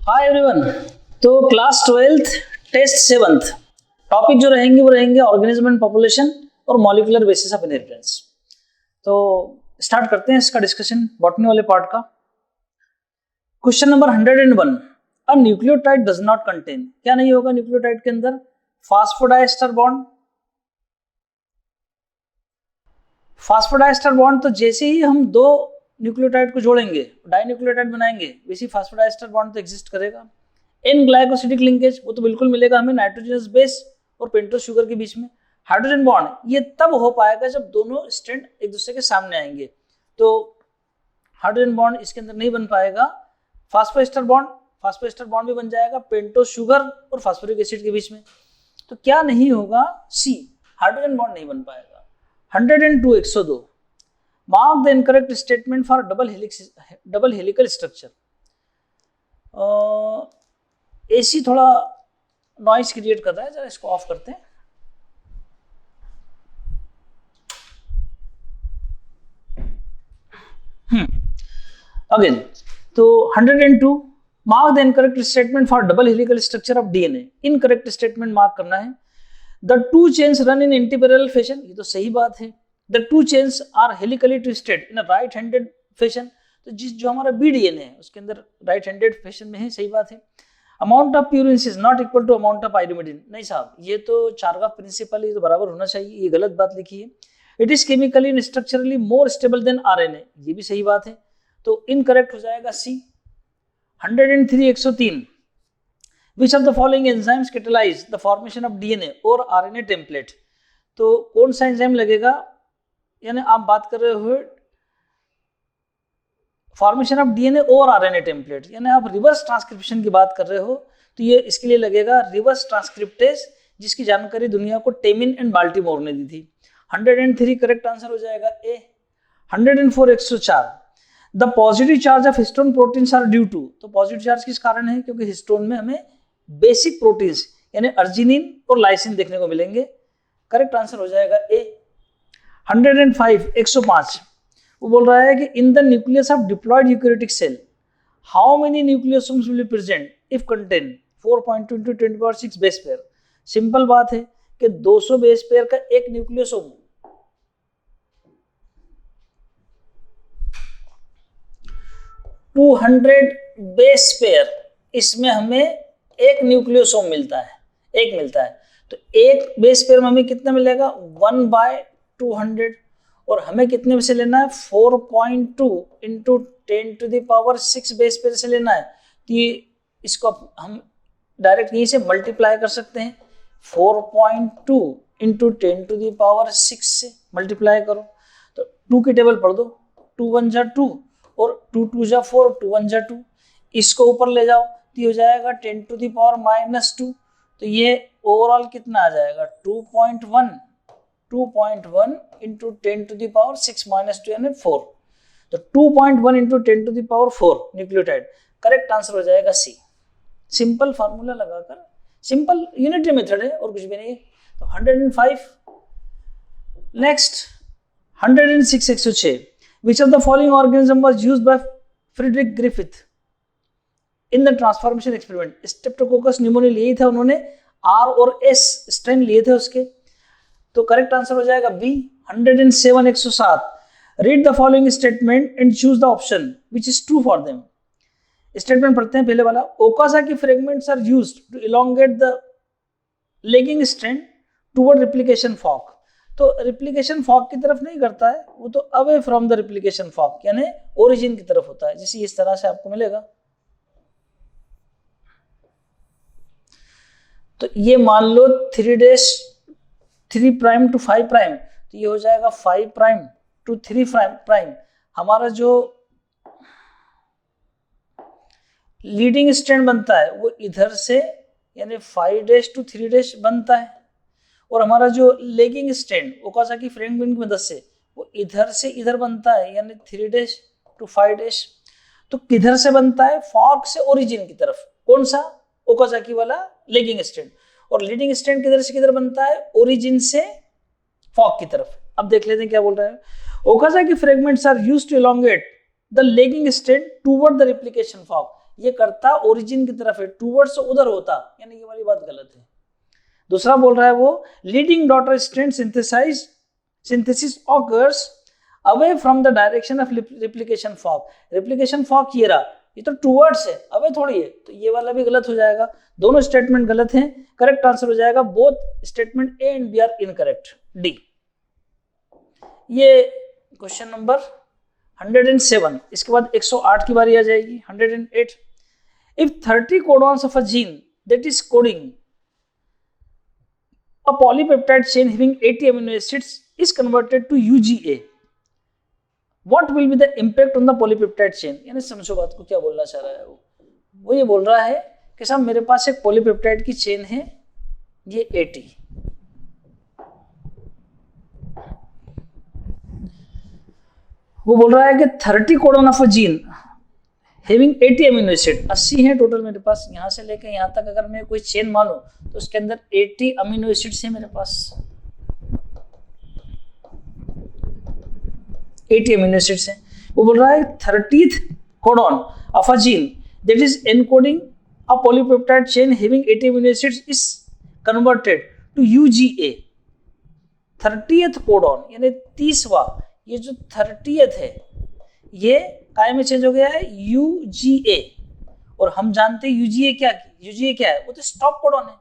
हाय everyone. तो class 12th test 7th topic जो रहेंगे वो रहेंगे ऑर्गेनिज्म एंड पॉपुलेशन और मॉलिक्यूलर बेसिस ऑफ इनहेरिटेंस। तो स्टार्ट करते हैं इसका डिस्कशन बॉटनी वाले पार्ट का। Question number 101, a nucleotide does not contain, क्या नहीं होगा न्यूक्लियोटाइड के अंदर? Phosphodiester bond. फास्फोडाइस्टर बॉन्ड तो जैसे ही हम दो न्यूक्लियोटाइड को जोड़ेंगे डाइन्यूक्लियोटाइड बनाएंगे वैसे फास्फोडाइस्टर बॉन्ड तो एग्जिस्ट करेगा। एन ग्लाइकोसिडिक लिंकेज वो तो बिल्कुल मिलेगा हमें नाइट्रोजनस बेस और पेंटोस शुगर के बीच में। हाइड्रोजन बॉन्ड ये तब हो पाएगा जब दोनों स्ट्रैंड एक दूसरे के सामने आएंगे, तो हाइड्रोजन बॉन्ड इसके अंदर नहीं बन पाएगा। फास्फोएस्टर बॉन्ड भी बन जाएगा पेंटोस शुगर और फास्फोरिक एसिड के बीच में। तो क्या नहीं होगा? सी, हाइड्रोजन बॉन्ड नहीं बन पाएगा। 102 mark the incorrect statement for double helical structure. AC थोड़ा नॉइज क्रिएट कर रहा है, जरा इसको ऑफ करते हैं। अगेन तो 102 mark the incorrect statement for double helical structure of DNA. Incorrect statement mark करना है। The two chains run in antiparallel fashion, ये तो सही बात है। The two chains are helically twisted in a right-handed fashion। तो जो हमारा BDNA है उसके अंदर right-handed fashion में है, सही बात है। Amount of purines is not equal to amount of pyrimidine, नहीं साहब, ये तो चार्गाफ प्रिंसिपल ये तो बराबर होना चाहिए, ये गलत बात लिखी है। It is chemically and structurally more stable than RNA, ये भी सही बात है, तो इनकरेक्ट हो जाएगा C। 103 Which of the following enzymes catalyze the formation of DNA or RNA template? तो कौन सा एंजाइम लगेगा? यानी आप बात कर रहे हो फॉर्मेशन ऑफ डीएनए और आरएनए टेम्पलेट, यानी आप रिवर्स ट्रांसक्रिप्शन की बात कर रहे हो, तो ये इसके लिए लगेगा रिवर्स ट्रांसक्रिप्टेज, जिसकी जानकारी दुनिया को टेमिन एंड बाल्टीमोर ने दी थी। 103 करेक्ट आंसर हो जाएगा A. 104 the positive charge of histone proteins are due to. तो पॉजिटिव चार्ज किस कारण है? क्योंकि हिस्टोन में हमें बेसिक प्रोटीन्स यानी अर्जिनिन और लाइसिन देखने को मिलेंगे। करेक्ट आंसर हो जाएगा ए। 105 वो बोल रहा है कि in the nucleus of diploid eukaryotic cell how many nucleosomes will be present if contain 4.2 × 10⁶ base pair. Simple बात है कि 200 बेस पेयर का एक न्यूक्लियोसोम 200 बेस पेयर, इसमें हमें एक न्यूक्लियोसोम मिलता है, एक मिलता है। तो एक बेस पेयर में हमें कितना मिलेगा? 1/200। और हमें कितने में से लेना है? 4.2 × 10⁶ बेस पेयर से लेना है। तो ये इसको हम डायरेक्ट यहीं से मल्टीप्लाई कर सकते हैं। 4.2 × 10⁶ से मल्टीप्लाई करो तो 2 की टेबल पढ़ दो। 2 1 जा 2 और 2 2 जा 4, 2 1 जा 2। इसको ऊपर ले जाओ तो ये हो जाएगा 10⁻⁻²। तो ये ओवरऑल कितना आ जाएगा? 2.1 × 10⁻⁻² यानी 4। तो 2.1 × 10⁴ न्यूक्लियोटाइड। करेक्ट आंसर हो जाएगा सी। सिंपल फार्मूला लगाकर, सिंपल यूनिटरी मेथड है और कुछ भी नहीं है। तो 105। Next 106 which of the following organism was used by Frederick Griffith in the transformation experiment. Streptococcus pneumoniae लिए था उन्होंने, आर और एस स्ट्रेन लिए थे उसके। तो करेक्ट आंसर हो जाएगा B. 107 read the following statement and choose the option which is true for them. Statement पढ़ते हैं पहले वाला। Okazaki fragments are used to elongate the lagging strand toward replication fork. तो रिप्लिकेशन फॉर्क की तरफ नहीं करता है, वो तो away from the replication fork यानी ओरिजिन की तरफ होता है, जैसे इस तरह से आपको मिलेगा। तो ये मान लो 3' to 5', तो ये हो जाएगा 5' to 3'। हमारा जो लीडिंग स्ट्रैंड बनता है वो इधर से यानी 5' to 3' बनता है, और हमारा जो लेगिंग स्ट्रैंड ओकाज़की फ्रेगमेंट की मदद से वो इधर से इधर बनता है यानी 3' to 5'। तो किधर से बनता है? फॉर्क से ओरिजिन की तरफ। कौन सा? ओकाज़की वाला लेगिंग स्ट्रैंड। और लीडिंग स्ट्रैंड किधर से किधर बनता है? ओरिजिन से फॉर्क की तरफ। अब देख लेते हैं क्या बोल रहा है। Okazaki fragments are used to elongate the lagging strand toward the replication fork. ये करता ओरिजिन की तरफ है, टूवर्ड्स उधर होता, यानी ये वाली बात गलत है। दूसरा बोल रहा है वो leading daughter strand synthesis occurs away from the direction of replication fork. Replication fork ये रहा, ये तो टूवर्ड्स है, अवे थोड़ी है, तो ये वाला भी गलत हो जाएगा। दोनों स्टेटमेंट गलत हैं। करेक्ट आंसर हो जाएगा both statement A and B are incorrect, D. ये क्वेश्चन नंबर 107। इसके बाद 108 की बारी आ जाएगी। 108, if 30 codons of a gene that is coding a polypeptide chain having 80 amino acids is converted to UGA, what will be the impact on the polypeptide chain? यानी समझो बात को, क्या बोलना चाह रहा है वो ये बोल रहा है कि साहब मेरे पास एक पॉलीपेप्टाइड की चेन है, ये 80, वो बोल रहा है कि 30 codon of a gene having 80 amino acid, 80 है टोटल मेरे पास, यहां से लेकर यहां तक अगर मैं कोई चेन मानूं तो उसके अंदर 80 अमीनो एसिड्स है मेरे पास, 80 अमीनो एसिड्स हैं। वो बोल रहा है 30th codon of a gene that is encoding a polypeptide chain having 80 amino acids is converted to UGA। 30th codon यानी 30वां, ये जो 30th है ये काय में चेंज हो गया है UGA, और हम जानते हैं UGA क्या है, वो तो स्टॉप कोडन है,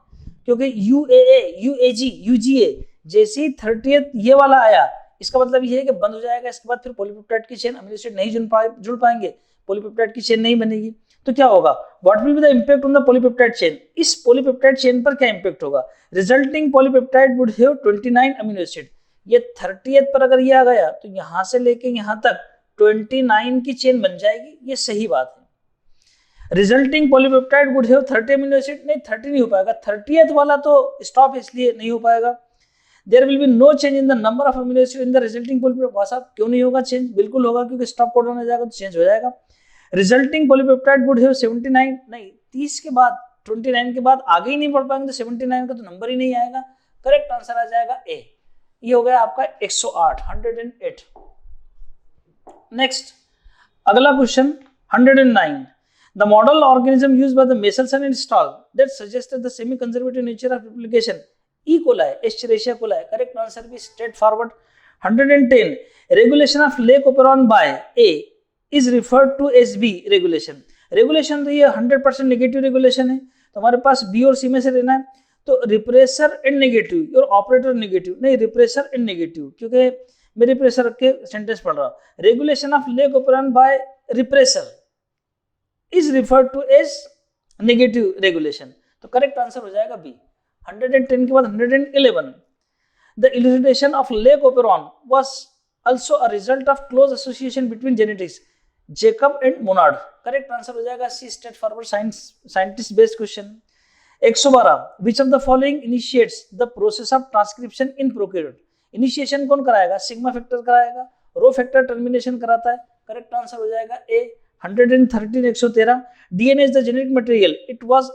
क्योंकि UAA, UAG, UGA जैसे ही 30th ये वाला आया, इसका मतलब ये है कि बंद हो जाएगा। इसके बाद फिर पॉलीपेप्टाइड की चेन अमीनो एसिड नहीं जुड़ पाएंगे, पॉलीपेप्टाइड की चेन नहीं बनेगी, तो क्या होगा, what will be the impact on the polypeptide chain. इस पॉलीपेप्टाइड चेन पर क्या इंपैक्ट होगा, resulting polypeptide would have 29 amino acid. ये 30th पर अगर ये आ गया तो यहां से लेके यहां तक 29 की चेन बन जाएगी, ये सही बात है। Resulting polypeptide would have 30 amino acid, नहीं 30 नहीं हो पाएगा, 30th वाला तो स्टॉप इसलिए नहीं हो पाएगा। There will be no change in the number of amino acid in the resulting polypeptide. साहब क्यों नहीं होगा चेंज, बिल्कुल होगा, क्योंकि स्टॉप कोडन हो जाएगा तो चेंज हो जाएगा। रिजल्टिंग पॉलीपेप्टाइड वुड हैव 79, नहीं 30 के बाद 29 के बाद आगे ही नहीं बढ़ पाएंगे तो 79 का तो नंबर ही नहीं आएगा। करेक्ट आंसर आ जाएगा ए। ये हो गया आपका 108, 108। नेक्स्ट अगला question 109, the model organism used by the Meselson and Stahl that suggested the semi conservative nature of replication E coli, Escherichia coli. Correct answer भी straight forward. 110, regulation of lac operon by A is referred to as B regulation. Regulation तो ये 100% negative regulation है, तो हमारे पास B और सी में से लेना है। तो रिप्रेसर एंड नेगेटिव और ऑपरेटर नेगेटिव, नहीं रिप्रेसर एंड नेगेटिव, क्योंकि मैं रिप्रेसर के सेंटेंस पढ़ रहा हूं। Regulation of lac operon by repressor is referred to as negative regulation, तो करेक्ट आंसर हो जाएगा बी। 110 के बाद 111, the elucidation of lac operon was also a result of close association between genetics Jacob and Monod. Correct answer हो जाएगा C, straight forward scientist based question. 112, which of the following initiates the process of transcription in prokaryote? Initiation कौन कराएगा, sigma factor कराएगा, rho factor termination कराता है। Correct answer हो जाएगा A. 113, 113, DNA is the genetic material, it was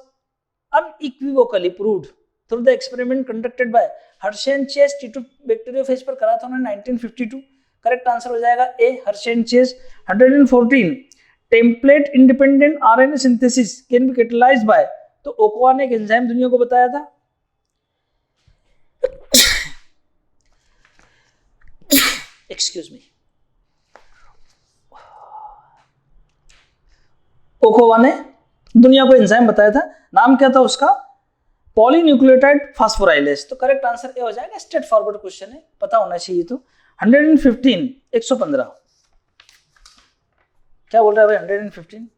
unequivocally proved through the experiment conducted by Hershey and Chase. T two bacteriophage पर करा था उन्होंने 1952। करेक्ट आंसर हो जाएगा A, Hershey and Chase. 114, template independent RNA synthesis can be catalysed by, तो Ochoa ने एक enzyme दुनिया को बताया था। एक्सक्यूज मी, ओकोआ ने दुनिया को एंजाइम बताया था, नाम क्या था उसका, पॉलीन्यूक्लियोटाइड फास्फोराइलेज। तो करेक्ट आंसर ए हो जाएगा, स्ट्रेट फॉरवर्ड क्वेश्चन है, पता होना चाहिए। तो 115, 115 क्या बोल रहा है भाई 115?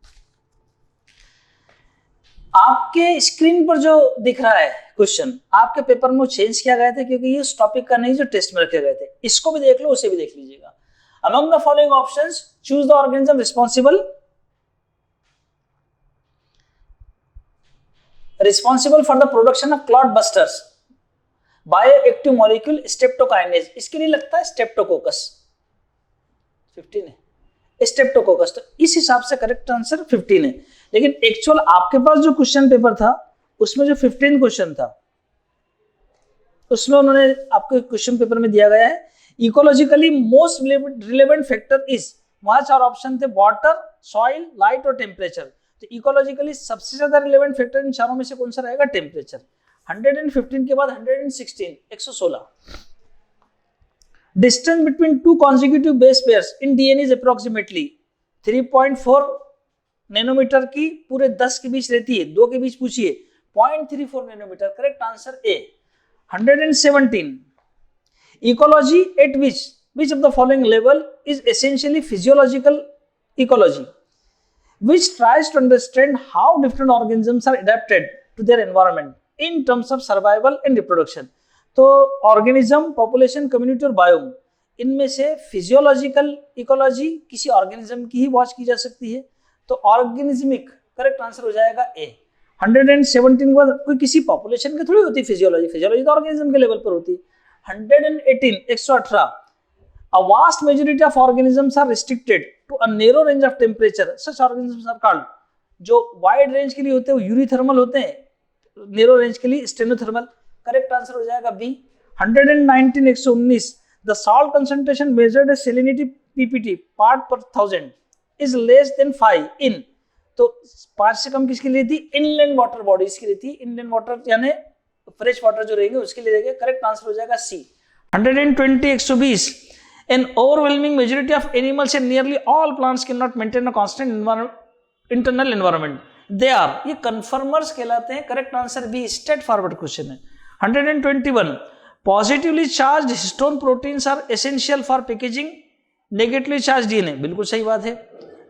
आपके स्क्रीन पर जो दिख रहा है क्वेश्चन, आपके पेपर में चेंज किया गया था, क्योंकि ये उस टॉपिक का नहीं जो टेस्ट में रखे गए थे। इसको भी देख लो, उसे भी देख लीजिएगा। Among the following options choose the organism responsible for the production of clot busters bioactive molecule streptokinase. इसके लिए लगता है स्ट्रेप्टोकोकस, 15 है स्ट्रेप्टोकोकस, तो इस हिसाब से करेक्ट आंसर 15 है। लेकिन एक्चुअल आपके पास जो क्वेश्चन पेपर था उसमें जो 15 क्वेश्चन था उसमें उन्होंने आपके क्वेश्चन पेपर में दिया गया है ecologically most relevant factor is, वहां चार ऑप्शन थे, वाटर, सॉइल, लाइट और टेम्परेचर। तो इकोलॉजिकली सबसे ज्यादा रिलेवेंट फैक्टर इन चारों में से कौन सा रहेगा? टेम्परेचर। 115 के बाद 116, 116। Distance between two consecutive base pairs in DNA is approximately 3.4 nanometer की पूरे 10 के बीच रहती है, 2 के बीच पूछिए 0.34 nanometer. Correct answer A. 117 ecology at which of the following level is essentially physiological ecology, which tries to understand how different organisms are adapted to their environment in terms of survival and reproduction। तो organism, population, community और biome, इनमें से physiological ecology किसी organism की ही watch की जा सकती है, तो ऑर्गेनिज्मिक करेक्ट आंसर हो जाएगा ए। 117 के बाद कोई किसी पॉपुलेशन की थोड़ी होती फिजियोलॉजी, फिजियोलॉजी तो ऑर्गेनिज्म के लेवल पर होती है। 118, 118 a vast majority of organisms are restricted to a narrow range of temperature, such organisms are called, जो वाइड रेंज के लिए होते हैं वो यूरिथर्मल होते हैं, नैरो रेंज के लिए स्टेनोथर्मल। करेक्ट आंसर हो जाएगा B. 119, 119 the salt concentration measured as salinity ppt part per thousand is less than 5 in, तो 5 से कम किसके लिए थी? इनलैंड वाटर बॉडीज के लिए थी, इनलैंड वाटर यानी फ्रेश वाटर जो रहेंगे उसके लिए देंगे। करेक्ट आंसर हो जाएगा सी। 120, 120 an overwhelming majority of animals and nearly all plants cannot maintain a constant internal environment, they are, ये कन्फर्मर्स कहलाते हैं। Correct answer B, straightforward question है। 121 positively charge histone proteins are essential for packaging negatively charge DNA, बिल्कुल सही बात है।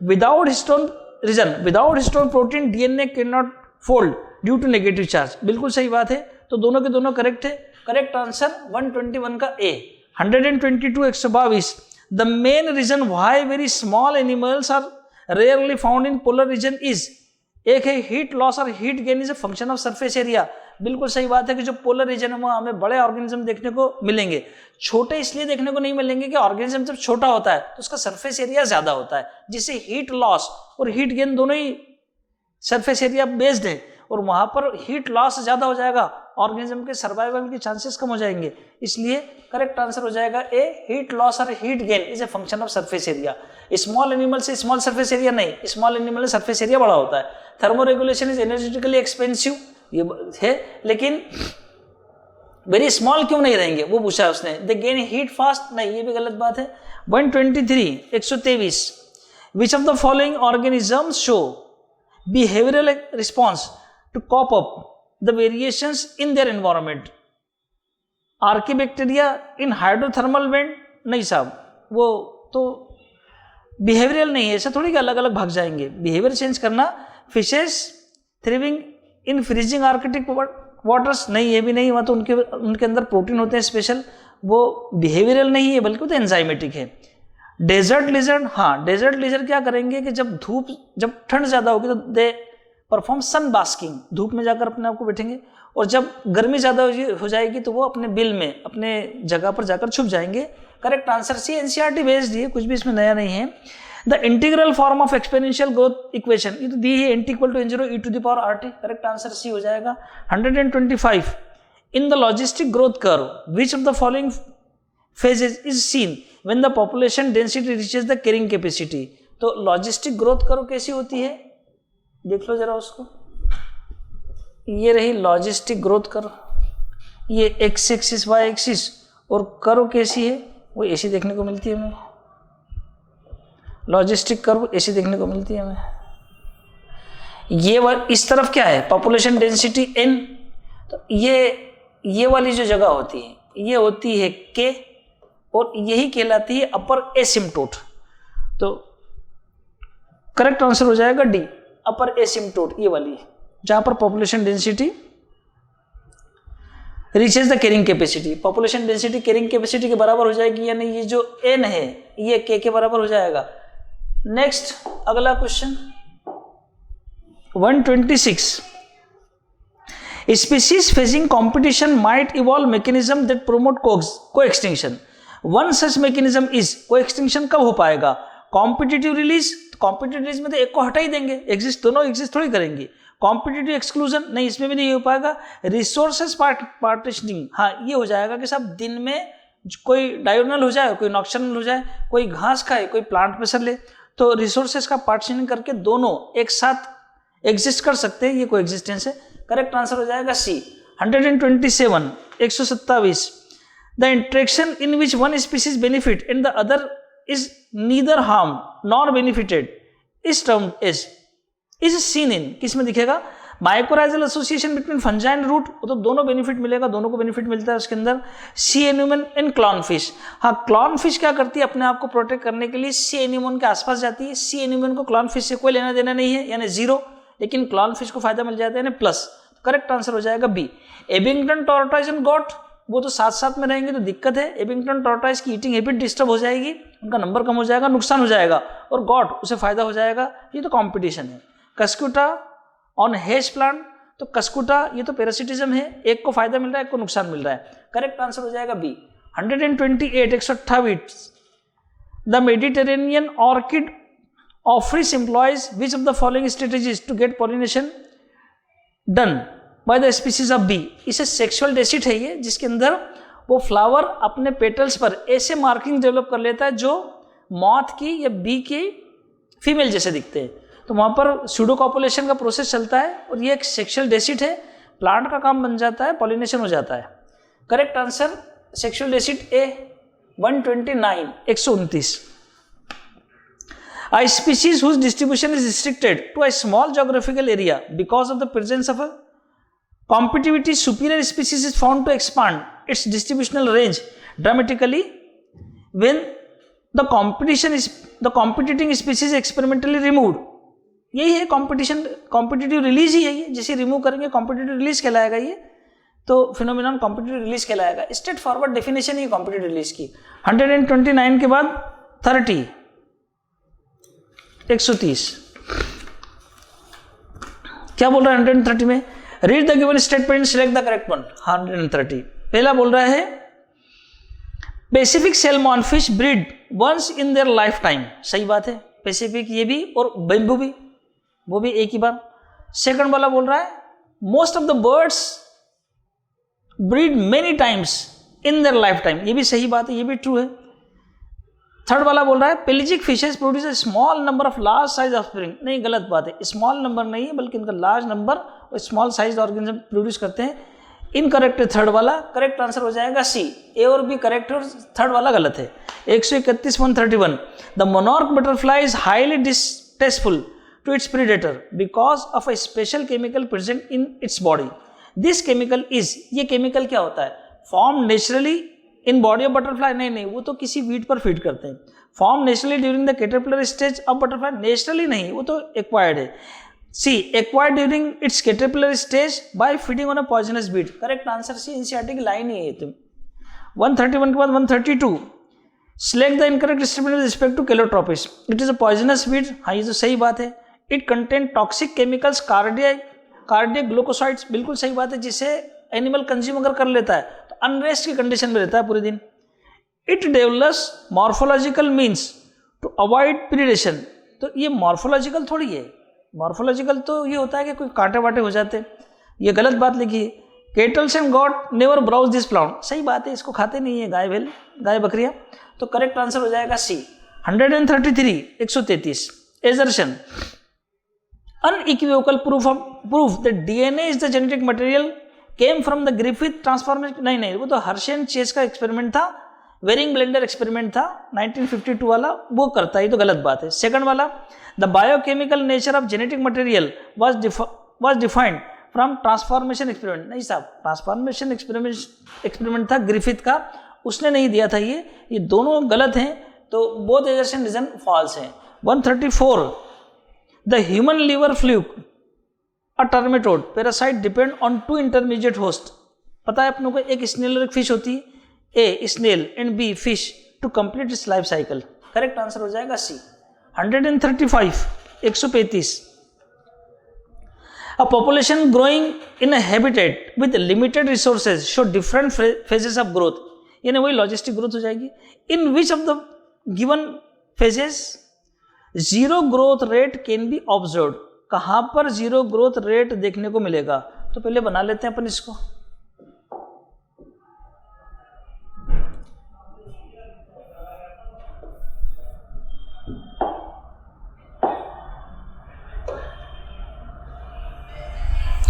Without histone region, without histone protein DNA can not fold due to negative charge, बिल्कुल सही बात है। तो दोनों के दोनों करेक्ट है। करेक्ट आंसर 121 का A. 122, 122 the main reason why very small animals are rarely found in polar region is, एक है हीट लॉस और heat gain is a function of surface area, बिल्कुल सही बात है कि जो पोलर रीजन है वहां हमें बड़े ऑर्गेनिज्म देखने को मिलेंगे, छोटे इसलिए देखने को नहीं मिलेंगे कि ऑर्गेनिज्म जब छोटा होता है तो उसका सरफेस एरिया ज्यादा होता है, जिससे हीट लॉस और हीट गेन दोनों ही सरफेस एरिया बेस्ड है, और वहां पर हीट लॉस ज्यादा हो जाएगा, ऑर्गेनिज्म के सर्वाइवल के चांसेस कम हो जाएंगे, इसलिए करेक्ट आंसर हो जाएगा ए। हीट लॉस और heat gain is a function of surface area. Small animal से स्मॉल सरफेस एरिया नहीं, स्मॉल एनिमल में सरफेस एरिया बड़ा होता है। थर्मोरेगुलेशन इज एनर्जेटिकली एक्सपेंसिव, ये है, लेकिन वेरी स्मॉल क्यों नहीं रहेंगे वो पूछा है उसने। दे गेन हीट फास्ट, नहीं ये भी गलत बात है। 123, 123 विच of the following organisms show behavioural response to cope up the variations in their environment, archaebacteria in hydrothermal vent, नहीं साहब वो तो बिहेवियरल नहीं है, ऐसा थोड़ी कि अलग अलग भाग जाएंगे, बिहेवियर चेंज करना। Fishes thriving in freezing Arctic waters, नहीं ये भी नहीं, वहाँ तो उनके अंदर प्रोटीन होते हैं स्पेशल, वो बिहेवियरल नहीं है बल्कि वो तो एंजाइमेटिक है। डेजर्ट लिजर्ड, हाँ डेजर्ट लिजर्ड क्या करेंगे कि जब ठंड ज़्यादा होगी तो दे परफॉर्म सन बास्किंग, धूप में जाकर अपने आप को बैठेंगे, और जब गर्मी ज़्यादा हो जाएगी तो वो अपने बिल में अपने जगह पर जाकर छुप जाएंगे। Correct answer C, NCERT based है, कुछ भी इसमें नया नहीं है। The integral form of exponential growth equation, ये तो दी है n = n0 e to the power rt, correct answer C हो जाएगा। 125 in the logistic growth curve which of the following phases is seen when the population density reaches the carrying capacity, तो logistic growth curve कैसी होती है देख लो जरा उसको, ये रही लॉजिस्टिक ग्रोथ कर्व, ये एक्स एक्सिस वाई एक्सिस, और कर्व कैसी है वो ऐसी देखने को मिलती है हमें, लॉजिस्टिक कर्व ऐसी देखने को मिलती है हमें। ये इस तरफ क्या है पॉपुलेशन डेंसिटी n, तो ये वाली जो जगह होती है ये होती है k, और यही कहलाती है अपर एसिम्टोट, तो करेक्ट आंसर हो जाएगा डी, अपर एसिम्टोट, ये वाली जहां पर population density reaches the carrying capacity, population density carrying capacity के बराबर हो जाएगी, यानी ये जो n है ये k के बराबर हो जाएगा। नेक्स्ट अगला question 126 species facing competition might evolve mechanism that promote coextinction, one such mechanism is, coextinction कब हो पाएगा? कॉम्पिटिटिव रिलीज, कॉम्पिटिटिव रिलीज में तो एक को हटा ही देंगे, एग्जिस्ट दोनों एग्जिस्ट थोड़ी करेंगे। कॉम्पिटिटिव एक्सक्लूजन, नहीं इसमें भी नहीं हो पाएगा। रिसोर्सेज पार्टीशनिंग, हाँ ये हो जाएगा कि साहब दिन में कोई डायोनल हो जाए, कोई नॉक्टर्नल हो जाए, कोई घास खाए, कोई प्लांट प्रेशर ले, तो रिसोर्सेज का पार्टीशनिंग करके दोनों एक साथ एग्जिस्ट कर सकते हैं, ये कोई एग्जिस्टेंस है। करेक्ट आंसर हो जाएगा C. 127 127 the interaction in which one species benefit and the other is neither harm nor benefited is termed is seen in, किस में दिखेगा? Mycorrhizal association between fungi and root, वो तो दोनों बेनिफिट मिलेगा, दोनों को बेनिफिट मिलता है उसके अंदर। सी एनिमन एंड क्लॉन फिश, हाँ क्लॉन फिश क्या करती है अपने आप को प्रोटेक्ट करने के लिए सी एनिमन के आसपास जाती है। सी एनिमन को क्लॉन फिश से कोई लेना देना नहीं है, यानी 0, लेकिन क्लॉन फिश को फायदा मिल जाता है, यानी प्लस। करेक्ट आंसर हो जाएगा बी। एबिंगटन टॉर्टॉइज एंड गॉट, वो तो साथ साथ में रहेंगे तो दिक्कत है। एबिंगटन टॉर्टॉइज की ईटिंग हैबिट डिस्टर्ब हो जाएगी, उनका नंबर कम हो जाएगा, नुकसान हो जाएगा, और गॉट उसे फायदा हो जाएगा। ये तो कॉम्पिटिशन है। कस्कुटा ऑन हेज प्लांट, तो कस्कुटा ये तो पैरासिटिज्म है, एक को फायदा मिल रहा है एक को नुकसान मिल रहा है। करेक्ट आंसर हो जाएगा B. 128 128 the Mediterranean orchid Ophrys employs which of the following strategies to get pollination done by the species of bee. इसे सेक्सुअल डेसिट है ये, जिसके अंदर वो फ्लावर अपने पेटल्स पर ऐसे मार्किंग डेवलप कर लेता है जो मॉथ की या बी की फीमेल जैसे दिखते हैं, तो वहाँ पर सूडोकॉपुलेशन का प्रोसेस चलता है और ये एक सेक्सुअल डेसिट है, प्लांट का काम बन जाता है, पॉलिनेशन हो जाता है। Correct answer sexual deceit A. 129 129 A species whose distribution is restricted to a small geographical area because of the presence of a competitively superior species is found to expand its distributional range dramatically when the competing species experimentally removed. यही है competition, competitive release ही है ये, जिसे remove करेंगे competitive release कहलाएगा ये, तो phenomenon competitive release कहलाएगा। स्ट्रेट फॉरवर्ड डेफिनेशन ही कॉम्पिटिटिव रिलीज की। 129 के बाद 30 130 क्या बोल रहा है 130 में? Read the given statement, select the correct one. 130 पहला बोल रहा है Pacific salmon fish breed once in their lifetime, सही बात है, पैसिफिक ये भी और बेम्बू भी, वो भी एक ही बार। सेकंड वाला बोल रहा है most of the birds breed many times in their life time, ये भी सही बात है, ये भी ट्रू है। थर्ड वाला बोल रहा है pelagic fishes produce a small number of large size offspring, नहीं गलत बात है, स्मॉल नंबर नहीं है बल्कि इनका लार्ज नंबर और स्मॉल साइज ऑर्गेनिज्म प्रोड्यूस करते हैं। इनकरेक्ट है थर्ड वाला, करेक्ट आंसर हो जाएगा सी। ए और बी करेक्ट है और थर्ड वाला गलत है। 131 131 the monarch butterfly is highly distasteful to its predator because of a special chemical present in its body. This chemical is, ये chemical क्या होता है? Formed naturally in body of butterfly, नहीं वो तो किसी वीट पर फीड करते हैं। Formed naturally during the caterpillar stage of butterfly, naturally नहीं, वो तो acquired है। C, acquired during its caterpillar stage by feeding on a poisonous weed. Correct answer C, NCERT की लाइन ही है तुम। 131 के बाद 132 select the incorrect statement with respect to Calotropis. It is a poisonous weed, हाँ ये तो सही बात है। It contain toxic chemicals cardiac glucosides, बिल्कुल सही बात है, जिसे एनिमल कंज्यूम अगर कर लेता है तो अनरेस्ट की कंडीशन में रहता है पूरे दिन। It develops morphological means to avoid predation, तो ये मॉर्फोलॉजिकल थोड़ी है, मॉर्फोलॉजिकल तो ये होता है कि कोई कांटे वाटे हो जाते हैं, ये गलत बात लिखी है। Cattles and goat never browse this plant, सही बात है, इसको खाते नहीं है गाय बकरियां, तो करेक्ट आंसर हो जाएगा सी। 133 133 assertion unequivocal proof that DNA is the genetic material came from the Griffith transformation, नहीं वो तो हर्शेन चेस का एक्सपेरिमेंट था, वेरिंग ब्लेंडर एक्सपेरिमेंट था 1952 वाला, वो करता है, ये तो गलत बात है। सेकंड वाला the biochemical nature of genetic material was defined from transformation experiment, नहीं साहब ट्रांसफॉर्मेशन एक्सपेरिमेंट था ग्रिफिथ का, उसने नहीं दिया था, ये दोनों गलत हैं, तो बोथ एजर्शन रीजन फॉल्स हैं। 134 The human liver fluke, a termitode parasite depend on two intermediate host. पता है अपनों को, एक स्नेल और एक फिश होती है, A snail and B fish to complete its life cycle. Correct answer हो जाएगा सी। 135 135 A population growing in a habitat with limited resources show different phases of growth, यानी वही लॉजिस्टिक ग्रोथ हो जाएगी। In which of the given phases zero growth rate can be observed, कहां पर zero growth rate देखने को मिलेगा? तो पहले बना लेते हैं अपन इसको।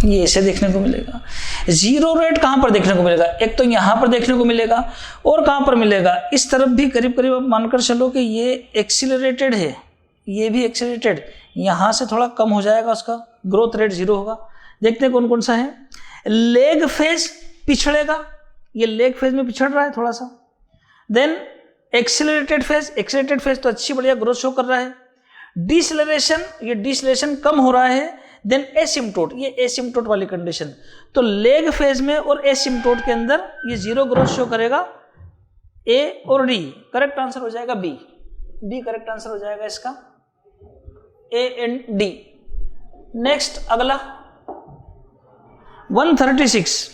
ये ऐसे देखने को मिलेगा। जीरो रेट कहां पर देखने को मिलेगा? एक तो यहां पर देखने को मिलेगा और कहां पर मिलेगा? इस तरफ भी करीब करीब आप मानकर चलो कि ये एक्सीलरेटेड है, ये भी एक्सीलरेटेड, यहां से थोड़ा कम हो जाएगा, उसका ग्रोथ रेट जीरो होगा। देखते हैं कौन कौन सा है। लेग फेज पिछड़ेगा, ये लेग फेज में पिछड़ रहा है थोड़ा सा। देन एक्सीलरेटेड फेज तो अच्छी बढ़िया ग्रोथ शो कर रहा है। डिसलेरेशन, ये डिसलेरेशन कम हो रहा है। देन एसिम्प्टोट, ये एसिम्प्टोट वाली कंडीशन। तो लेग फेज में और एसिम्प्टोट के अंदर ये जीरो ग्रोथ शो करेगा। ए और डी, करेक्ट आंसर हो जाएगा बी। बी करेक्ट आंसर हो जाएगा इसका, ए एंड डी। नेक्स्ट अगला 136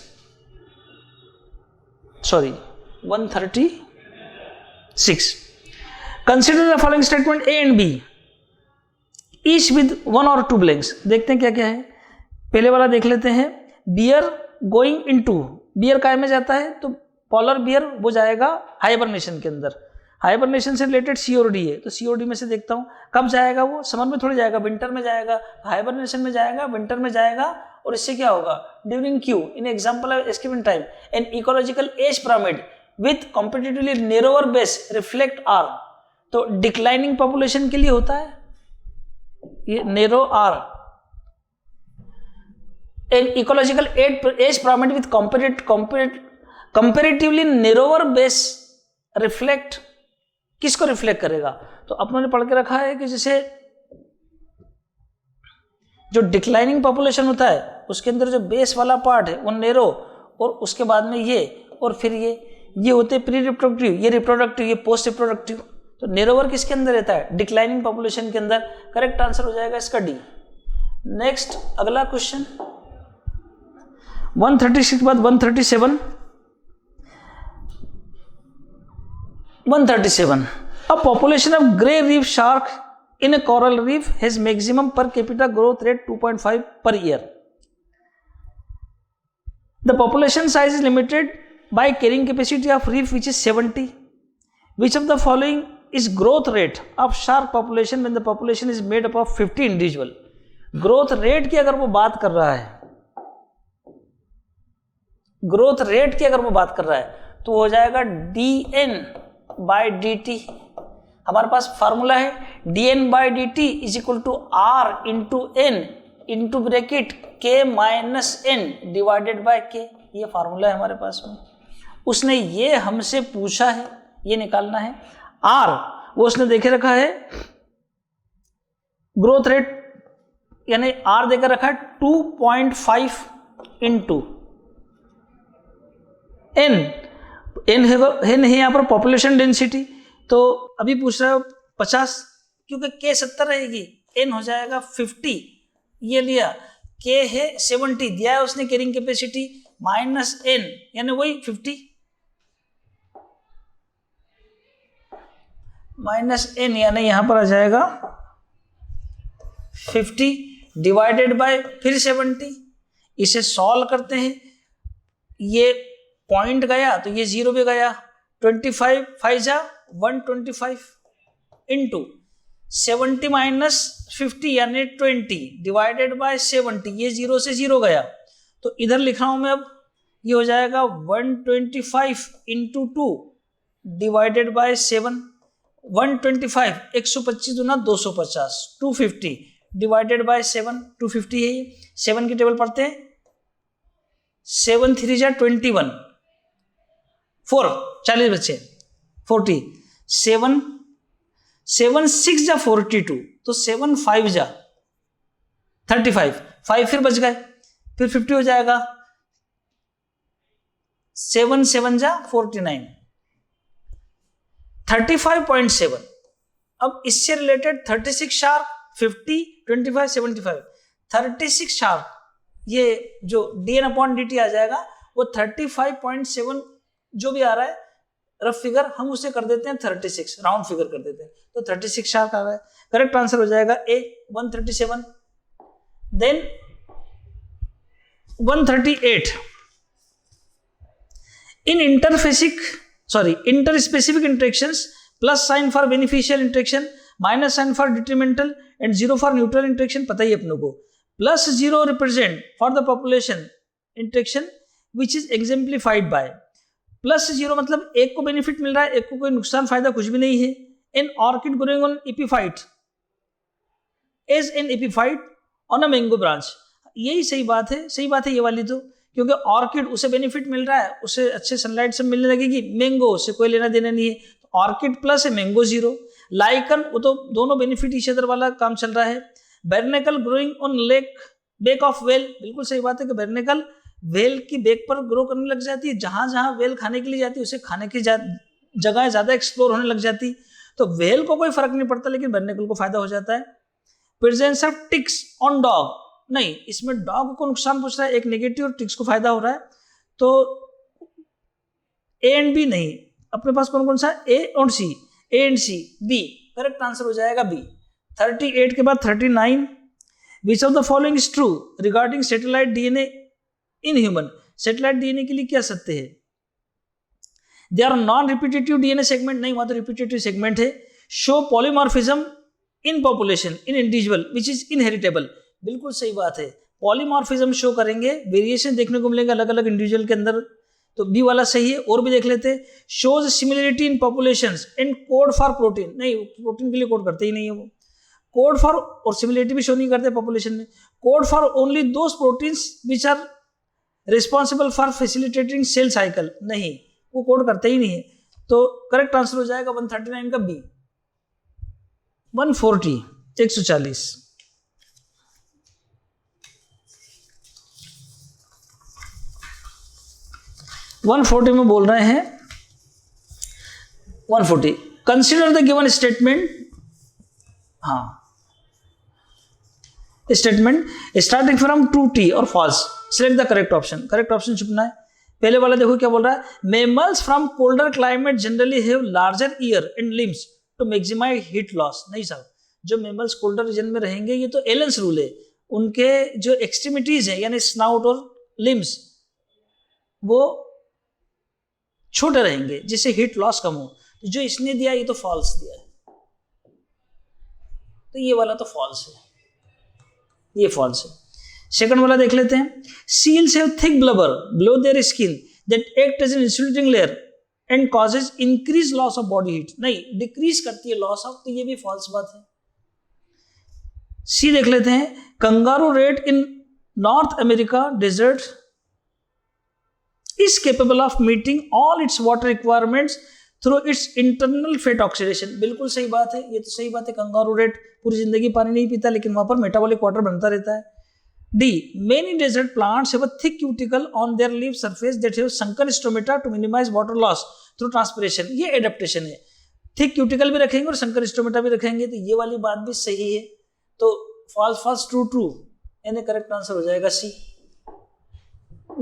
consider the following statement A and B each with 1 और 2 ब्लैंक्स। देखते हैं क्या क्या है। पहले वाला देख लेते हैं। बियर गोइंग इनटू, बियर काय में जाता है? तो पोलर बियर वो जाएगा हाइबरनेशन के अंदर। हाइबरनेशन से रिलेटेड सी और डी है, तो सी और डी में से देखता हूं कब जाएगा वो। समर में थोड़ी जाएगा, विंटर में जाएगा। हाइबरनेशन में जाएगा, विंटर में जाएगा। और इससे क्या होगा? During Q in example of escaping time an ecological age pyramid with competitively narrower base reflect R. तो डिक्लाइनिंग पॉपुलेशन के लिए होता है ये narrow R. An ecological age pyramid with comparatively narrower base reflect, किसको रिफ्लेक्ट करेगा? तो अपनों ने पढ़ के रखा है कि जैसे जो डिक्लाइनिंग पॉपुलेशन होता है उसके अंदर जो बेस वाला पार्ट है वो नेरो, और उसके बाद में ये, और फिर ये होते हैं प्री रिप्रोडक्टिव, ये रिप्रोडक्टिव, ये पोस्ट रिप्रोडक्टिव। तो नेरोवर किसके अंदर रहता है? डिक्लाइनिंग पॉपुलेशन के अंदर। करेक्ट आंसर हो जाएगा इसका डी। नेक्स्ट अगला क्वेश्चन 136 के बाद 137 A population of grey reef shark in a coral reef has maximum per capita growth rate 2.5 per year. The population size is limited by carrying capacity of reef which is 70. Which of the following is growth rate of shark population when the population is made up of 50 individual? Growth rate की अगर वो बात कर रहा है, growth rate की अगर वो बात कर रहा है तो हो जाएगा dn/dt। हमारे पास फार्मूला है dn/dt is equal to r into n into bracket k minus n divided by k। ये फार्मूला है हमारे पास में। उसने ये हमसे पूछा है, ये निकालना है r, वो उसने देखे रखा है ग्रोथ रेट, यानी r देकर रखा है 2.5 इंटू n है यहाँ पर पॉपुलेशन डेंसिटी। तो अभी पूछ रहा है 50, क्योंकि k 70 रहेगी, n हो जाएगा 50, ये लिया, k है 70 दिया है उसने कैरिंग कैपेसिटी, माइनस n यानी वही 50 माइनस n यानी यहां पर आ जाएगा 50 डिवाइडेड बाय फिर 70। इसे सॉल्व करते हैं, ये पॉइंट गया तो ये जीरो भी गया, 25 5 जा 125 इंटू 70 माइनस 50 यानी 20 डिवाइडेड बाय 70, ये जीरो से जीरो गया तो इधर लिख रहा हूं मैं अब, ये हो जाएगा 125 इंटू 2 डिवाइडेड बाय 7, 125 125 दूना 250, 250 डिवाइडेड बाय 7, 250 है ये। 7 की टेबल पढ़ते हैं, 7 3 जा 21, 4 40 बचे 40, 7 6 जा 42, तो 7 5 जा 35, 5 फिर बच गए, फिर 50 हो जाएगा, 7 7 जा 49, 35.7। अब इससे रिलेटेड 36 शार्क 50 25 75, 36 शार्क ये जो dn/dt आ जाएगा वो 35.7 जो भी आ रहा है रफ फिगर, हम उसे कर देते हैं 36, राउंड फिगर कर देते हैं, तो 36 शार्क आ रहा है। करेक्ट आंसर हो जाएगा A 137। Then 138 in interspecific interactions plus sign for beneficial interaction, minus sign for detrimental and zero for neutral interaction, पता ही अपनों को। +0 represent for the population interaction which is exemplified by, +0 मतलब एक को बेनिफिट मिल रहा है, एक को कोई नुकसान फायदा कुछ भी नहीं है। An orchid growing on epiphyte as an epiphyte on a mango branch, यही सही बात है ये वाली तो, क्योंकि ऑर्किड उसे बेनिफिट मिल रहा है, उसे अच्छे सनलाइट से मिलने लगेगी, मैंगो से कोई लेना देना नहीं है, तो ऑर्किड प्लस है, मैंगो 0। लाइकन वो तो दोनों बेनिफिट ईच अदर वाला काम चल रहा है। Barnacle growing on lake back of whale, बिल्कुल सही बात है कि बेर्नेकल वेल की बेक पर ग्रो करने लग जाती है, जहां जहां वेल खाने के लिए जाती है उसे खाने की जगह ज्यादा एक्सप्लोर होने लग जाती, तो वेल को कोई फर्क नहीं पड़ता लेकिन बेर्नेकल को फायदा हो जाता है। Presence of ticks on dog, नहीं इसमें डॉग को नुकसान पहुंच रहा है, एक नेगेटिव, और टिक्स को फायदा हो रहा है, तो ए एंड बी नहीं, अपने पास कौन कौन सा ए और C, A and C, B, correct answer हो जाएगा बी। 38 के बाद 39, which of the following is true regarding satellite DNA in human, satellite DNA के लिए क्या सत्य है? They are non repetitive DNA segment, नहीं वहां तो रिपीटेटिव सेगमेंट है। Show polymorphism in population in individual which is inheritable, बिल्कुल सही बात है, पॉलीमॉर्फिज्म शो करेंगे, वेरिएशन देखने को मिलेगा अलग अलग इंडिविजुअल के अंदर, तो बी वाला सही है। और भी देख लेते हैं, shows similarity in populations and code for protein, नहीं प्रोटीन के लिए कोड करते ही नहीं है वो, कोड फॉर और सिमिलरिटी भी शो नहीं करते पॉपुलेशन में, code for only those proteins which are responsible for facilitating cell cycle, नहीं वो कोड करते ही नहीं है, तो करेक्ट आंसर हो जाएगा 139 का बी। 140 140 140 में बोल रहे हैं 140 कंसिडर द गिवन स्टेटमेंट, हाँ statement starting from true T और false, select the correct option, correct option चुनना है। पहले वाला देखो क्या बोल रहा है, mammals from colder climate generally have larger ear and limbs to maximise heat loss, नहीं साहब, जो मेमल्स कोल्डर रीजन में रहेंगे ये तो एलेंस रूल है, उनके जो एक्सट्रीमिटीज है यानी स्नाउट और लिम्स वो छोटे रहेंगे जिससे हीट लॉस कम हो, जो इसने दिया ये तो फॉल्स दिया है, तो ये वाला तो फॉल्स है, ये फॉल्स है। सेकंड वाला देख लेते हैं, seals have thick blubber below their skin that act as an insulating layer and causes increase loss of body heat, नहीं डिक्रीज करती है लॉस ऑफ, तो ये भी फॉल्स बात है। सी देख लेते हैं, kangaroo rat in North America desert is capable of meeting all its water requirements through its internal fat oxidation, बिल्कुल सही बात है, ये तो सही बात है, कंगारू रेट पूरी जिंदगी पानी नहीं पीता लेकिन वहां पर मेटाबॉलिक वाटर बनता रहता है। D, many desert plants have a thick cuticle on their leaf surface that have sunken stomata to minimize water loss through transpiration, ये एडेप्टेशन है, थिक क्यूटिकल भी रखेंगे और संकर स्टोमेटा भी रखेंगे, तो ये वाली बात भी सही है, तो फॉल्स फॉल्स ट्रू ट्रू, यानी करेक्ट आंसर हो जाएगा सी।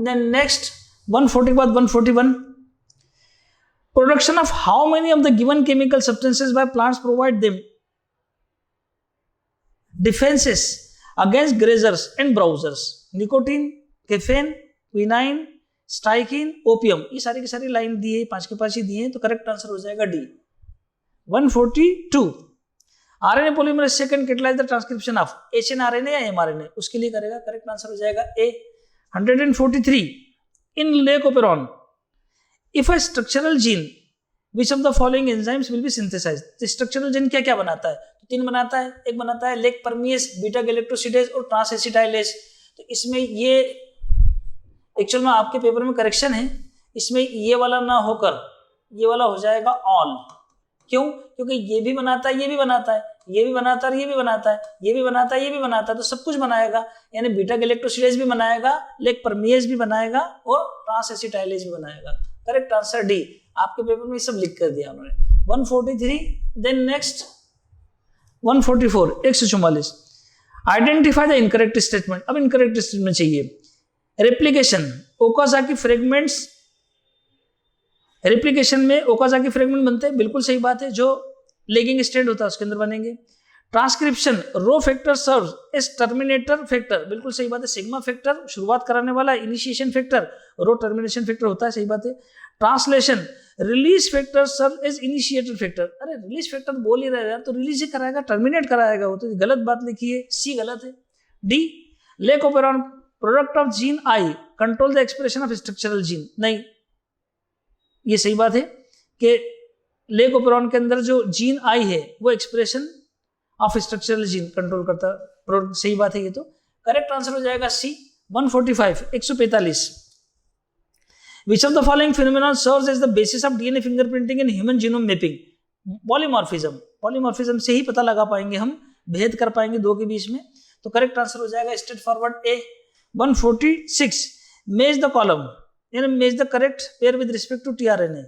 देन नेक्स्ट 140 के बाद 141, production of how many of the given chemical substances by plants provide them defences against grazers and browsers, nicotine, caffeine, quinine, strychnine, opium, ये सारी की सारी line दी है, 5 के 5 ही दिए हैं, तो करेक्ट आंसर हो जाएगा D. 142, RNA polymerase second catalyse the transcription of hnRNA या एमआरएनए, उसके लिए करेगा, करेक्ट आंसर हो जाएगा ए। 143, in leucoperon if a structural gene which of the following enzymes will be synthesized, तो स्ट्रक्चरल जीन क्या क्या बनाता है, तो 3 बनाता है, एक बनाता है लेक परमिएस, बीटा गैलेक्टोसिडेज और ट्रांस एसिटाइलेज, तो इसमें ये एक्चुअल में आपके पेपर में करेक्शन है, इसमें ये वाला ना होकर ये वाला हो जाएगा ऑल, क्यों? क्योंकि ये भी बनाता है, ये भी बनाता है, ये भी बनाता है, ये भी बनाता है, ये भी बनाता है, ये भी बनाता है, तो सब कुछ बनाएगा, यानी बीटा गैलेक्टोसिडेज भी बनाएगा, लेक परमिएज भी बनाएगा और ट्रांस एसिटाइलेज भी बनाएगा, करेक्ट आंसर डी। आपके पेपर में सब लिख कर दिया उन्होंने। 143, then next 144 144, identify the incorrect statement, अब इनकरेक्ट स्टेटमेंट चाहिए। रेप्लिकेशन, ओकाजाकी फ्रेगमेंट्स, रेप्लिकेशन में ओकाजाकी फ्रेगमेंट बनते हैं, बिल्कुल सही बात है, जो लेगिंग स्टेट होता है उसके अंदर बनेंगे। Transcription, rho factor serves as terminator factor, बिल्कुल सही बात है, सिग्मा फैक्टर शुरुआत कराने वाला, initiation factor, rho termination factor होता है, सही बात है। Translation, release factor serve as initiator factor, अरे रिलीज फैक्टर बोल ही रहा है तो रिलीज ही कराएगा, टर्मिनेट कराएगा, वो तो गलत बात लिखी है, सी गलत है। D, lac operon product of gene I control the expression of structural gene, नहीं ये सही बात है कि ले कोपेरॉन के अंदर जो जीन आई है वो expression of structural gene control करता है, सही बात है ये तो। करेक्ट आंसर हो जाएगा सी 145 145। Which of the following phenomenon serves as the basis of DNA fingerprinting and human genome mapping? Polymorphism, polymorphism से ही पता लगा पाएंगे हम, भेद कर पाएंगे दो के बीच में। तो करेक्ट आंसर हो जाएगा straight forward A 146। Match the column, यानी match the correct pair with respect to tRNA,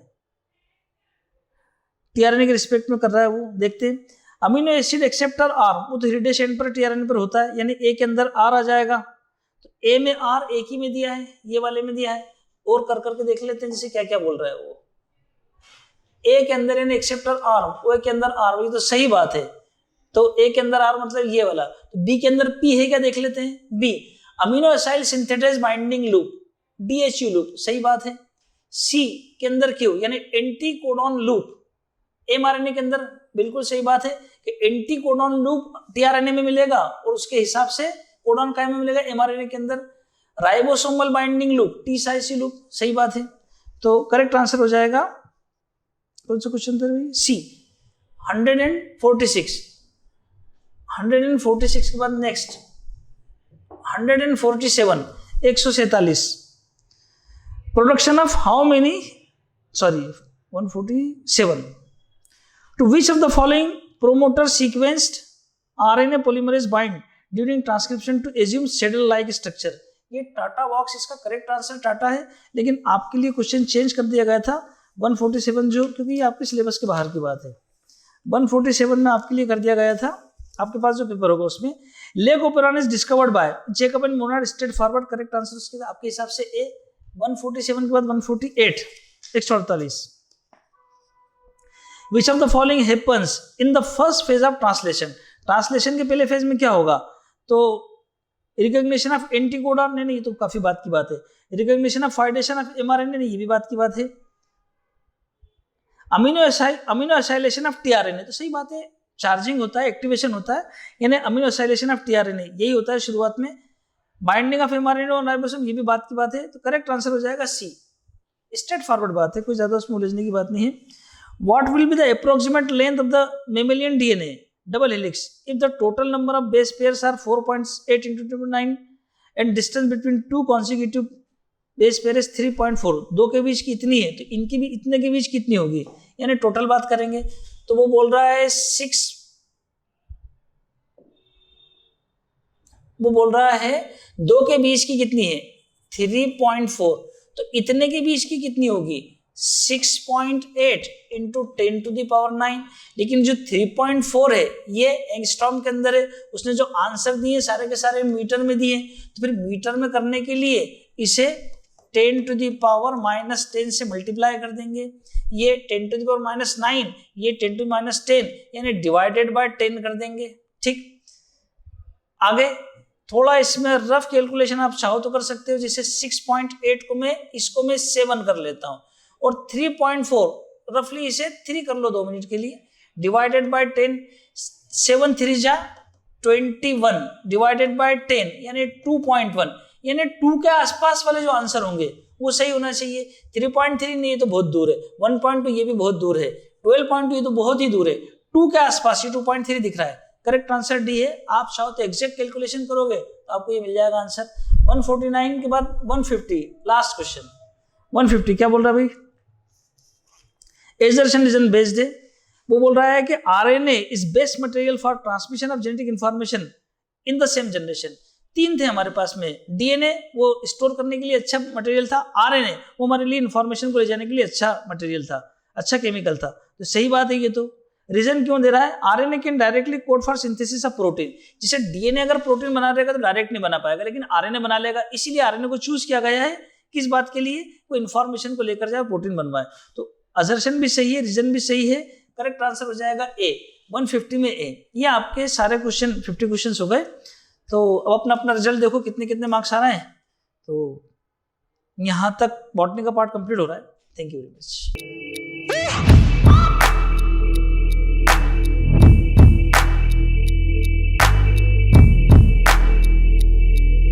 tRNA के रिस्पेक्ट में कर रहा है वो, देखते हैं। अमीनो एसिड एक्सेप्टर आर, वो तो हेरिडेज एंड पर टीआरएनए पर होता है, यानी ए के अंदर आर आ जाएगा। तो ए में आर एक ही में दिया है, ये वाले में दिया है, और कर करके देख लेते हैं जैसे क्या क्या बोल रहा है वो। ए के अंदर यानी एक्सेप्टर आर, ओ के अंदर आर, ये तो सही बात है। तो ए के अंदर आर मतलब ये वाला। तो बी के अंदर पी है क्या देख लेते हैं। B amino acyl synthetase binding loop, DHU loop, सही बात है। सी के अंदर क्यू यानी एंटी कोडॉन लूप, एमआरएनए के अंदर बिल्कुल सही बात है कि एंटी कोडॉन लूप टीआरएनए में मिलेगा और उसके हिसाब से कोडॉन काय में मिलेगा, एमआरएनए के अंदर। Ribosomal binding loop, T psi C loop, सही बात है। तो करेक्ट आंसर हो जाएगा कौन सा क्वेश्चन था सी 146। 146 के बाद next 147 147। Production of how many, sorry 147। To which of the following promoter sequenced RNA polymerase bind during transcription to assume saddle like structure. ये टाटा बॉक्स, इसका करेक्ट आंसर टाटा है, लेकिन आपके लिए क्वेश्चन चेंज कर दिया गया था 147 जो, क्योंकि ये आपके सिलेबस के बाहर की बात है। 147 में आपके लिए कर दिया गया था, आपके पास जो पेपर होगा उसमें। Lac operon is discovered by Jacob and Monod, straight forward correct answer उसके आपके हिसाब से ए 147 के बाद 148 148। Which of the following happens in the first phase of translation? Translation के पहले फेज में क्या होगा, तो रिकॉग्निशन ऑफ एंटीकोडॉन, नहीं ये तो काफी बात की बात है। रिकॉग्निशन ऑफ फाइडेशन ऑफ एमआरएनए, नहीं ये भी बात की बात है। अमीनो एसाइलेशन ऑफ टीआरएनए, तो सही बात है, चार्जिंग होता है, एक्टिवेशन होता है, यानी अमीनो एसाइलेशन ऑफ टीआरएनए यही होता है शुरुआत में। बाइंडिंग ऑफ एमआरएनए और राइबोसोम, ये भी बात की बात है। तो करेक्ट आंसर हो जाएगा सी, स्ट्रेट फॉरवर्ड बात है, कोई ज्यादा उसमें उलझने की बात नहीं है। What will be the approximate length of the mammalian DNA double helix if the total number of base pairs are 4.8 into 9 and distance between two consecutive base pairs is 3.4? दो के बीच की इतनी है, तो इनकी भी इतने के बीच कितनी होगी, यानी टोटल बात करेंगे तो वो बोल रहा है 6, वो बोल रहा है दो के बीच की कितनी है 3.4, तो इतने के बीच की कितनी होगी 6.8 इंटू 10 to the power 9। लेकिन जो 3.4 है ये एंगस्ट्रॉम के अंदर है, उसने जो आंसर दिए सारे के सारे मीटर में दिए, तो फिर मीटर में करने के लिए इसे 10 to the power -10 से मल्टीप्लाई कर देंगे। ये 10 to the power -9, ये 10 to the -10, यानी डिवाइडेड बाय 10 कर देंगे। ठीक, आगे थोड़ा इसमें रफ कैलकुलेशन आप चाहो तो कर सकते हो, जैसे 6.8 को मैं इसको मैं 7 कर लेता हूँ और 3.4 रफली इसे 3 कर लो 2 मिनट के लिए, डिवाइडेड बाय 10, 7 3 जा 21 डिवाइडेड बाय 10 यानी 2.1, यानी 2 के आसपास वाले जो आंसर होंगे वो सही होना चाहिए। 3.3 नहीं, ये तो बहुत दूर है। 1.2 ये भी बहुत दूर है। 12.2 ये तो बहुत ही दूर है। 2 के आसपास ये 2.3 दिख रहा है। करेक्ट आंसर डी है। आप चाहो तो एग्जैक्ट कैलकुलेशन करोगे तो आपको ये मिल जाएगा आंसर। 149 के बाद 150, लास्ट क्वेश्चन 150 क्या बोल रहा है भाई, एजर्शन रीजन बेस्ड है। वो बोल रहा है कि RNA is best material for transmission of genetic information in the same generation. 3 थे हमारे पास में, डीएनए वो स्टोर करने के लिए अच्छा मटेरियल था, आरएनए वो हमारे लिए इंफॉर्मेशन को ले जाने के लिए अच्छा मटेरियल था, अच्छा केमिकल था। तो सही बात है ये तो। रीजन क्यों दे रहा है, RNA can directly code for synthesis of protein. जैसे डीएनए अगर प्रोटीन बना रहेगा तो डायरेक्ट नहीं बना पाएगा, लेकिन आरएनए बना लेगा, इसीलिए आरएनए को चूज किया गया है। किस बात के लिए, वो इंफॉर्मेशन को लेकर जाए, प्रोटीन बनवाए। तो असर्शन भी सही है, रीजन भी सही है। करेक्ट आंसर हो जाएगा ए 150 में ए। ये आपके सारे क्वेश्चन 50 क्वेश्चन हो गए। तो अब अपना अपना रिजल्ट देखो कितने कितने मार्क्स आ रहे हैं। तो यहाँ तक बॉटनी का पार्ट कंप्लीट हो रहा है। Thank you very much.